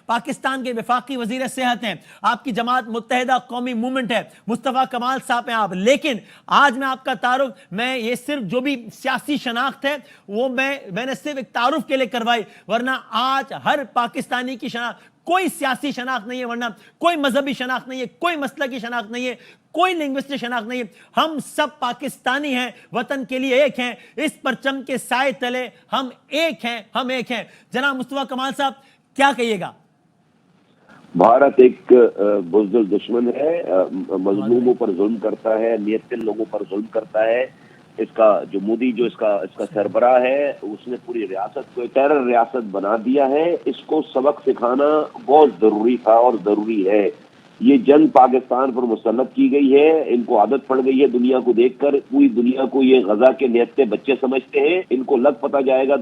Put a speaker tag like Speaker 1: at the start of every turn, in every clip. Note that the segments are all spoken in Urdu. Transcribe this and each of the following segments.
Speaker 1: پاکستان کے وفاقی وزیر صحت ہیں، آپ کی جماعت متحدہ قومی موومنٹ ہے، مصطفیٰ کمال صاحب ہیں آپ، لیکن آج میں آپ کا تعارف، میں یہ صرف جو بھی سیاسی شناخت ہے وہ میں نے صرف ایک تعارف کے لیے کروائی، ورنہ آج ہر پاکستانی کی شناخت، کوئی سیاسی شناخت نہیں ہے، ورنہ کوئی مذہبی شناخت نہیں ہے، کوئی مسلکی شناخت نہیں ہے، کوئی لنگوسٹک شناخت نہیں ہے، ہم سب پاکستانی ہیں، وطن کے لیے ایک ہیں، اس پرچم کے سائے تلے ہم ایک ہیں، ہم ایک ہیں۔ جناب مصطفیٰ کمال صاحب کیا کہیے گا؟
Speaker 2: بھارت ایک بزدل دشمن ہے، مظلوموں پر ظلم کرتا ہے، نیتن لوگوں پر ظلم کرتا ہے۔ اس کا جو مودی جو اس کا سربراہ ہے، اس نے پوری ریاست کو ٹیرر ریاست بنا دیا ہے۔ اس کو سبق سکھانا بہت ضروری تھا اور ضروری ہے۔ یہ جنگ پاکستان پر مسلط کی گئی ہے، ان کو عادت پڑ گئی ہے دنیا کو دیکھ کر، پوری دنیا کو یہ غزہ کے نہتے بچے سمجھتے ہیں۔ ان کو لگ پتہ جائے گا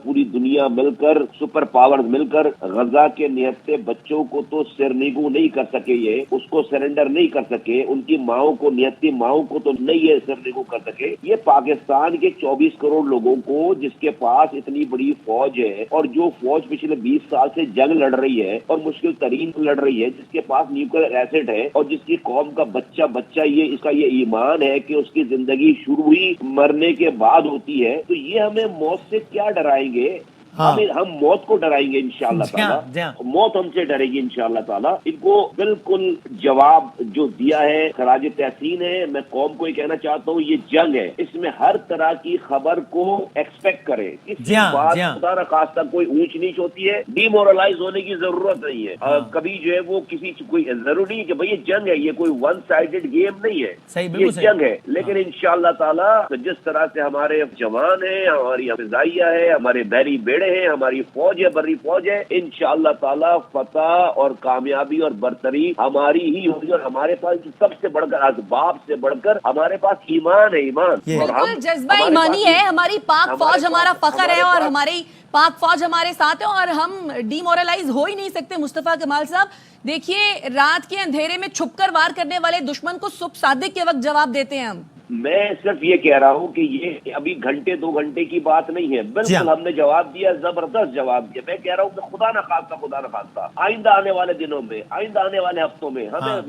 Speaker 2: پوری دنیا مل کر، سپر پاورز مل کر غزہ کے نہتے بچوں کو تو سرنگو نہیں کر سکے، یہ اس کو سرنڈر نہیں کر سکے، ان کی ماؤں کو، نہتی ماؤں کو تو نہیں یہ سرنگو کر سکے۔ یہ پاکستان کے 24 کروڑ لوگوں کو، جس کے پاس اتنی بڑی فوج ہے اور جو فوج پچھلے 20 سال سے جنگ لڑ رہی ہے اور مشکل ترین لڑ رہی ہے، جس کے پاس ایسٹ ہے اور جس کی قوم کا بچہ یہ اس کا یہ ایمان ہے کہ اس کی زندگی شروع ہی مرنے کے بعد ہوتی ہے، تو یہ ہمیں موت سے کیا ڈرائیں گے؟ ہم موت کو ڈرائیں گے انشاءاللہ تعالیٰ، موت ہم سے ڈرے گی انشاءاللہ تعالیٰ۔ ان کو بالکل جواب جو دیا ہے خراج تحسین ہے۔ میں قوم کو یہ کہنا چاہتا ہوں، یہ جنگ ہے، اس میں ہر طرح کی خبر کو ایکسپیکٹ کرے، کسی بات خدا نخواستہ کوئی اونچ نیچ ہوتی ہے، ڈی مورلائز ہونے کی ضرورت نہیں ہے۔ کبھی جو ہے وہ کسی کوئی ضروری کہ بھئی یہ جنگ ہے، یہ کوئی ون سائیڈڈ گیم نہیں ہے، یہ جنگ ہے، لیکن انشاءاللہ تعالیٰ جس طرح سے ہمارے جوان ہیں، ہماری فضائیہ ہے، ہمارے بحری بیڑے ہیں، ہماری فوج ہے، بری فوج ہے، انشاءاللہ تعالیٰ فتح اور کامیابی اور برتری ہماری ہی ہوگی، اور ہمارے پاس سب سے بڑھ کر، اسباب سے بڑھ کر ہمارے پاس ایمان ہے، ایمان،
Speaker 3: بالکل جذبہ ایمانی ہے۔ ہماری پاک فوج ہمارا فخر ہے اور ہماری پاک فوج ہمارے ساتھ ہے، اور ہم ڈی مورلائز ہو ہی نہیں سکتے۔ مصطفیٰ کمال صاحب دیکھیے، رات کے اندھیرے میں چھپ کر وار کرنے والے دشمن کو صبح صادق کے وقت جواب دیتے ہیں ہم۔
Speaker 2: میں صرف یہ کہہ رہا ہوں کہ یہ ابھی گھنٹے 2 گھنٹے کی بات نہیں ہے، بالکل ہم نے جواب دیا، زبردست جواب دیا۔ میں کہہ رہا ہوں کہ خدا نخواستہ آئندہ آنے والے دنوں میں، آئندہ آنے والے ہفتوں میں ہمیں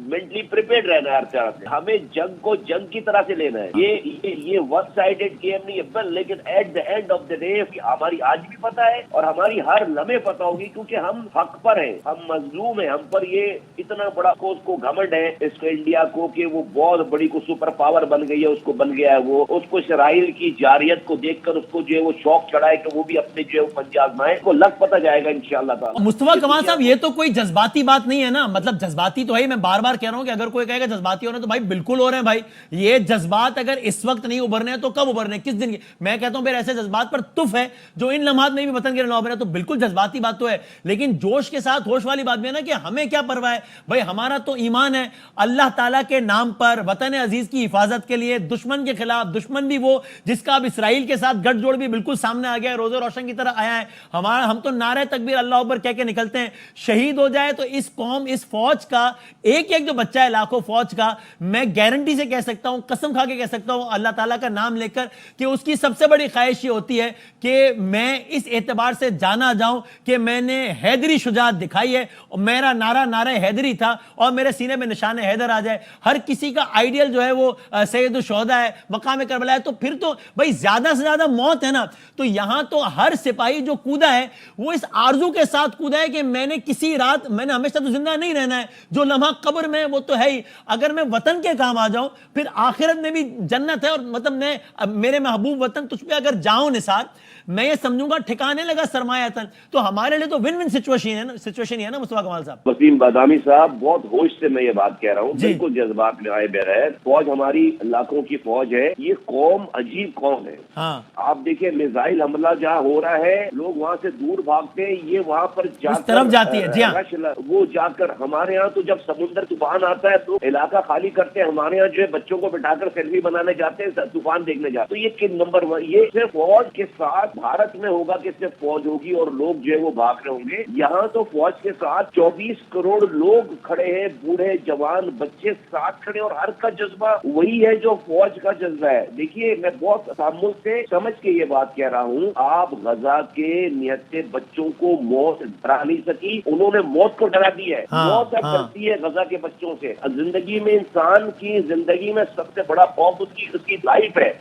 Speaker 2: مینٹلی پریپیئرڈ رہنا ہے ہر طرح سے، ہمیں جنگ کو جنگ کی طرح سے لینا ہے۔ یہ ون سائیڈڈ گیم نہیں ہے، لیکن at the end of the day ہماری آج بھی پتہ ہے اور ہماری ہر لمحے پتہ ہوگی، کیونکہ ہم حق پر ہیں، ہم مظلوم ہیں، ہم پر یہ اتنا بڑا اس کو گھمنڈ ہے اس انڈیا کو کہ وہ بہت بڑی کو سپر پاور بن گئی ہے، اس کو بن گیا ہے، وہ اس کو اسرائیل کی جارحیت کو دیکھ کر اس کو جو ہے وہ شوق چڑھا ہے کہ وہ بھی اپنے جو ہے وہ پنجے آزمائیں، کو لگ پتہ جائے گا انشاءاللہ تعالیٰ۔
Speaker 1: مصطفیٰ کمال صاحب یہ تو کوئی جذباتی بات نہیں ہے نا، مطلب جذباتی تو ہے، میں بار بار کہہ رہا ہوں کہ اگر کوئی کہے گا جذباتی ہو رہے ہیں تو بھائی بالکل ہو رہے ہیں بھائی، یہ جذبات اگر اس وقت نہیں ابھرنے ہیں تو کب ابھرنے ہیں، کس دن؟ میں کہتا ہوں پھر ایسے جذبات پر تف ہے جو ان لمحات میں بھی وطن کے لیے نہ ابھرے، تو بالکل جذباتی بات تو ہے، لیکن جوش کے ساتھ ہوش والی بات بھی ہے نا کہ ہمیں کیا پرواہ ہے بھائی، ہمارا تو ایمان ہے اللہ تعالیٰ کے نام پر وطن عزیز کی حفاظت کے لیے، دشمن کے خلاف، دشمن بھی وہ جس کا اب اسرائیل کے ساتھ گٹھ جوڑ بھی بالکل سامنے آ گیا ہے، روزے روشن کی طرح آیا ہے، ہم تو نعرہ تکبیر اللہ اکبر کہہ کے نکلتے ہیں، شہید ہو جائے تو اس قوم، اس فوج کا ایک جو بچہ ہے لاکھوں فوج کا، میں گارنٹی سے کہہ سکتا ہوں، قسم کھا کے کہہ سکتا ہوں اللہ تعالیٰ کا نام لے کر، کہ اس کی سب سے بڑی خواہش یہ ہوتی ہے کہ میں اس اعتبار سے جانا جاؤں کہ میں نے حیدری شجاعت دکھائی ہے، اور میرا نعرہ حیدری تھا، اور میرے سینے میں نشان حیدر آ جائے۔ ہر کسی کا آئیڈیل جو ہے وہ سید الشہداء ہے، مقام کربلا ہے، تو پھر تو بھائی زیادہ سے زیادہ موت ہے نا، تو یہاں تو ہر سپاہی جو کودا ہے وہ اس آرزو کے ساتھ کودا ہے کہ میں نے کسی رات، میں نے ہمیشہ تو زندہ نہیں رہنا ہے، جو لمحہ قبر میں وہ تو ہے ہی، اگر میں وطن کے کام آ جاؤں پھر آخرت میں بھی جنت ہے، اور مطلب میں میرے محبوب وطن تجھ پہ اگر جاؤں نثار، میں یہ سمجھوں گا ٹھکانے لگا سرمایہ تن، تو ہمارے لیے تو ون ون سچویشن ہے نا مصطفیٰ کمال صاحب۔
Speaker 2: وسیم بادامی صاحب، بہت ہوش سے میں یہ بات کہہ رہا ہوں، بالکل جذبات میں آئے بغیر، فوج ہماری لاکھوں کی فوج ہے، یہ قوم عجیب قوم ہے۔ آپ دیکھیں میزائل حملہ جہاں ہو رہا ہے، لوگ وہاں سے دور بھاگتے ہیں، یہ وہاں پر
Speaker 1: طرف جاتی ہے،
Speaker 2: وہ جا کر، ہمارے ہاں تو جب سمندر طوفان آتا ہے تو علاقہ خالی کرتے ہیں، ہمارے یہاں جو ہے بچوں کو بٹھا کر سیلفی بنانے جاتے ہیں، طوفان دیکھنے جاتے ہیں، تو یہ کن نمبر 1، یہ صرف فوج کے ساتھ بھارت میں ہوگا کہ صرف فوج ہوگی اور لوگ جو ہے وہ بھاگ رہے ہوں گے، یہاں تو فوج کے ساتھ 24 کروڑ لوگ کھڑے ہیں، بوڑھے جوان بچے ساتھ کھڑے، اور ہر کا جذبہ وہی ہے یہ جو فوج کا جذبہ ہے، دیکھیے میں بہت تحمل سے سمجھ کے یہ بات کہہ رہا ہوں، آپ غزہ کے نہتے بچوں کو موت ڈرا نہیں سکی، انہوں نے موت کو ڈرا دی ہے۔ موت اب ڈرتی ہے غزہ کے بچوں سے۔ زندگی میں انسان کی زندگی میں سب سے بڑا خوف اس کی لائف ہے۔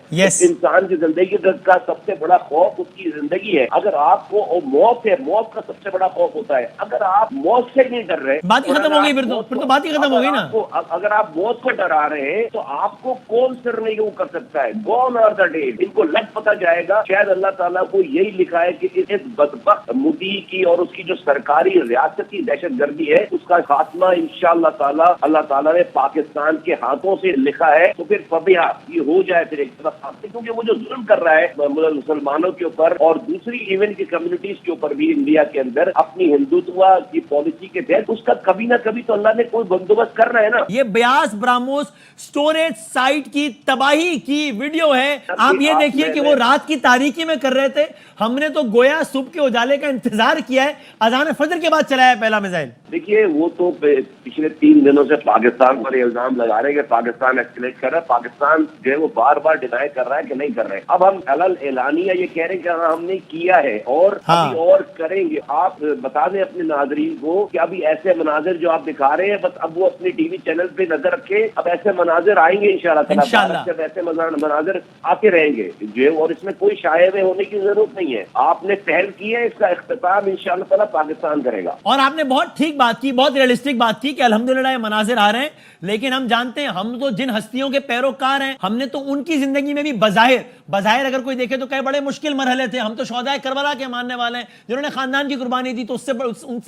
Speaker 2: انسان کی زندگی کا سب سے بڑا خوف اس کی زندگی ہے۔ اگر آپ کو موت ہے، موت کا سب سے بڑا خوف ہوتا ہے۔ اگر آپ موت سے نہیں ڈر رہے،
Speaker 1: بات ہی ختم ہو گئی، پھر تو بات ہی ختم ہو گئی نا۔
Speaker 2: اگر آپ موت کو ڈرا رہے ہیں تو آپ کو کون سر نہیں کر سکتا ہے؟ گون آر دا ڈے، ان کو لگ پتا جائے گا۔ شاید اللہ تعالیٰ کو یہی لکھا ہے کہ اس بدبخت مودی کی اور اس کی جو سرکاری ریاستی دہشت گردی ہے اس کا خاتمہ انشاءاللہ تعالیٰ اللہ تعالیٰ نے پاکستان کے ہاتھوں سے لکھا ہے، تو پھر فبیہا یہ ہو جائے پھر ایک طرف، کیونکہ وہ جو ظلم کر رہا ہے مسلمانوں کے اوپر اور دوسری ایون کی کمیونٹیز کے اوپر بھی انڈیا کے اندر اپنی ہندوتوا کی پالیسی کے تحت، اس کا کبھی نہ کبھی تو اللہ نے کوئی بندوبست کر رہا ہے نا۔
Speaker 1: یہ بیاس براموس سٹوریج سائٹ کی تباہی کی ویڈیو ہے، آپ یہ دیکھیے کہ وہ رات کی تاریکی میں کر رہے تھے، ہم نے تو گویا صبح کے اجالے کا انتظار کیا ہے، اذان فجر کے بعد چلایا پہلا میزائل۔
Speaker 2: دیکھیے وہ تو پچھلے 3 دنوں سے پاکستان پر الزام لگا رہے ہیں کہ پاکستان ایکسیلیٹ کر رہا ہے، پاکستان جو ہے وہ بار بار ڈینائی کر رہا ہے کہ نہیں کر رہے۔ اب ہم اعلانیہ یہ کہہ رہے ہیں کہ ہم نے کیا ہے اور ابھی اور کریں گے۔ آپ بتا دیں اپنے ناظرین کو کہ ابھی ایسے مناظر جو آپ دکھا رہے ہیں، بس اب وہ اپنی ٹی وی چینل پہ نظر رکھے، اب ایسے مناظر آئیں گے انشاءاللہ تعالیٰ، جب ایسے مناظر آتے رہیں گے جو، اور اس میں کوئی شائع ہونے کی ضرورت نہیں ہے۔ آپ نے پہل کی ہے، اس کا اختتام انشاءاللہ تعالیٰ پاکستان کرے گا۔
Speaker 1: اور آپ نے بہت ٹھیک بات کی، بہت ریئلسٹک بات کی کہ الحمدللہ یہ مناظر آ رہے ہیں، لیکن ہم جانتے ہیں ہم تو جن ہستیوں کے پیروکار ہیں، ہم نے تو ان کی زندگی میں بھی بظاہر اگر کوئی دیکھے تو کئی بڑے مشکل مرحلے تھے۔ ہم تو شہدائے کربلا کے ماننے والے ہیں جنہوں نے خاندان کی قربانی دی، تو اس سے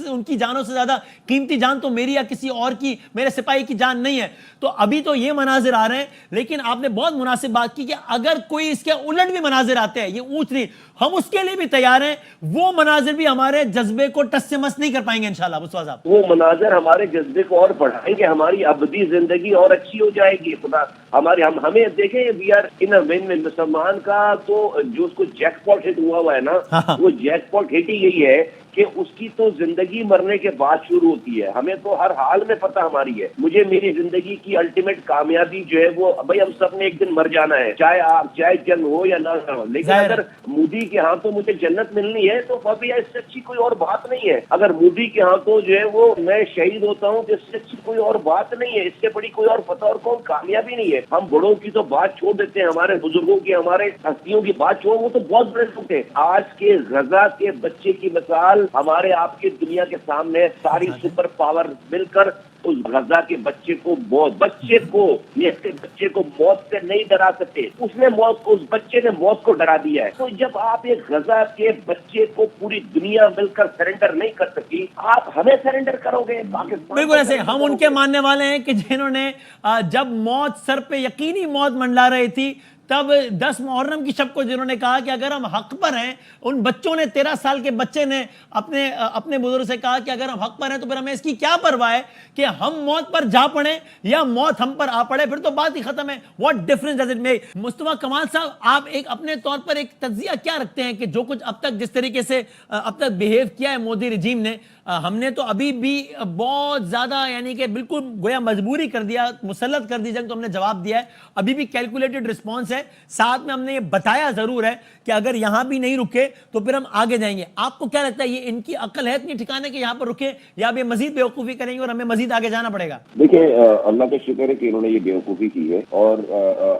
Speaker 1: ان کی جانوں سے زیادہ قیمتی جان تو میری یا کسی اور کی، میرے سپاہی کی جان نہیں ہے۔ تو ابھی تو یہ مناظر آ رہے ہیں، لیکن آپ نے بہت مناسب بات کی کہ اگر کوئی اس کے الٹ بھی مناظر آتے ہیں، یہ اونچ نہیں، ہم اس کے لیے بھی تیار ہیں۔ وہ مناظر بھی ہمارے جذبے کو ٹس سے مس نہیں کر پائیں گے انشاءاللہ مصطفیٰ صاحب۔
Speaker 2: وہ مناظر ہمارے جذبے کو اور بڑھائیں گے، ہماری ابدی زندگی اور اچھی ہو جائے گی۔ خدا ہمیں دیکھیں وی آر ان مسلمان کا تو جو اس کو جیک پاٹ ہٹ ہوا ہے نا، وہ جیک پاٹ ہٹ ہی یہی ہے کہ اس کی تو زندگی مرنے کے بعد شروع ہوتی ہے۔ ہمیں تو ہر حال میں پتہ ہماری ہے، مجھے میری زندگی کی الٹیمیٹ کامیابی جو ہے وہ بھائی ہم سب نے ایک دن مر جانا ہے، چاہے جنگ ہو یا نہ ہو، لیکن اگر مودی کے ہاتھوں مجھے جنت ملنی ہے تو فبیہا اس سے اچھی کوئی اور بات نہیں ہے۔ اگر مودی کے ہاتھوں جو ہے وہ میں شہید ہوتا ہوں تو اس سے اچھی کوئی اور بات نہیں ہے، اس سے بڑی کوئی اور فتح اور کون کامیابی نہیں ہے۔ ہم بڑوں کی تو بات چھوڑ دیتے ہیں، ہمارے بزرگوں کی، ہمارے ہستیوں کی بات چھوڑ، وہ تو بہت بڑے لوگ تھے۔ آج کے غزہ کے بچے کی مثال ہمارے آپ کی دنیا کے سامنے، ساری سپر پاور مل کر اس غزہ کے بچے کو موت سے نہیں ڈرا سکتے، اس بچے نے موت کو ڈرا دیا ہے۔ تو جب آپ ایک غزہ کے بچے کو پوری دنیا مل کر سرنڈر نہیں کر سکی، آپ ہمیں سرنڈر کرو گے؟
Speaker 1: بالکل ایسے ہم ان کے ماننے والے ہیں کہ جنہوں نے جب موت سر پہ یقینی موت منڈلا رہی تھی، تب 10 محرم کی شب کو جنہوں نے کہا کہ اگر ہم حق پر ہیں، ان بچوں نے 13 سال کے بچے نے اپنے بزرگ سے کہا کہ اگر ہم حق پر ہیں تو پھر ہمیں اس کی کیا پرواہ ہے کہ ہم موت پر جا پڑیں یا موت ہم پر آ پڑے، پھر تو بات ہی ختم ہے۔ What difference does it make? Mustafa Kamal صاحب، آپ ایک اپنے طور پر ایک تجزیہ کیا رکھتے ہیں کہ جو کچھ اب تک جس طریقے سے اب تک بیہیو کیا ہے مودی رجیم نے، ہم نے تو ابھی بھی بہت زیادہ یعنی کہ بالکل گویا مجبوری کر دیا، مسلط کر دی جنگ، تو ہم نے جواب دیا ہے، ابھی بھی کیلکولیٹڈ رسپانس ہے، ساتھ میں ہم نے یہ بتایا ضرور ہے کہ اگر یہاں بھی نہیں رکے تو پھر ہم آگے جائیں گے۔ آپ کو کیا لگتا ہے یہ ان کی عقل ہے اتنی ٹھکانے کہ یہاں پر رکے، یا اب یہ مزید بیوقوفی کریں گے اور ہمیں مزید آگے جانا پڑے گا؟
Speaker 2: دیکھیں اللہ کا شکر ہے کہ انہوں نے یہ بیوقوفی کی ہے، اور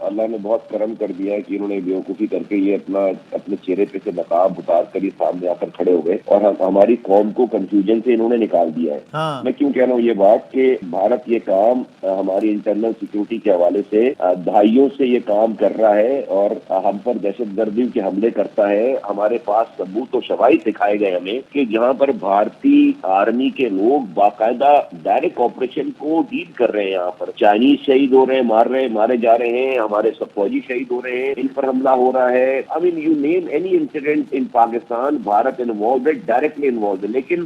Speaker 2: اللہ نے بہت کرم کر دیا ہے کہ انہوں نے بیوقوفی کر کے یہ اپنے چہرے پہ سے نقاب اتار کر یہ سامنے آ کر کھڑے ہو گئے، اور ہماری قوم کو کنفیوژن سے انہوں نے نکال دیا ہے۔ میں کیوں کہہ رہا ہوں یہ بات کہ بھارت یہ کام ہماری انٹرنل سیکیورٹی کے حوالے سے دہائیوں سے یہ کام کر رہا ہے، اور ہم پر دہشت گردی کے حملے کرتا ہے۔ ہمارے پاس ثبوت و شواہد دکھائے گئے ہمیں کہ جہاں پر بھارتی آرمی کے لوگ باقاعدہ ڈائریکٹ آپریشن کو ڈیل کر رہے ہیں، یہاں پر چائنیز شہید ہو رہے ہیں، مارے جا رہے ہیں، ہمارے سب فوجی شہید ہو رہے ہیں، ان پر حملہ ہو رہا ہے۔ I mean you name any incident in Pakistan, Bharat involved ہے، ڈائریکٹلی انوالوڈ ہے، لیکن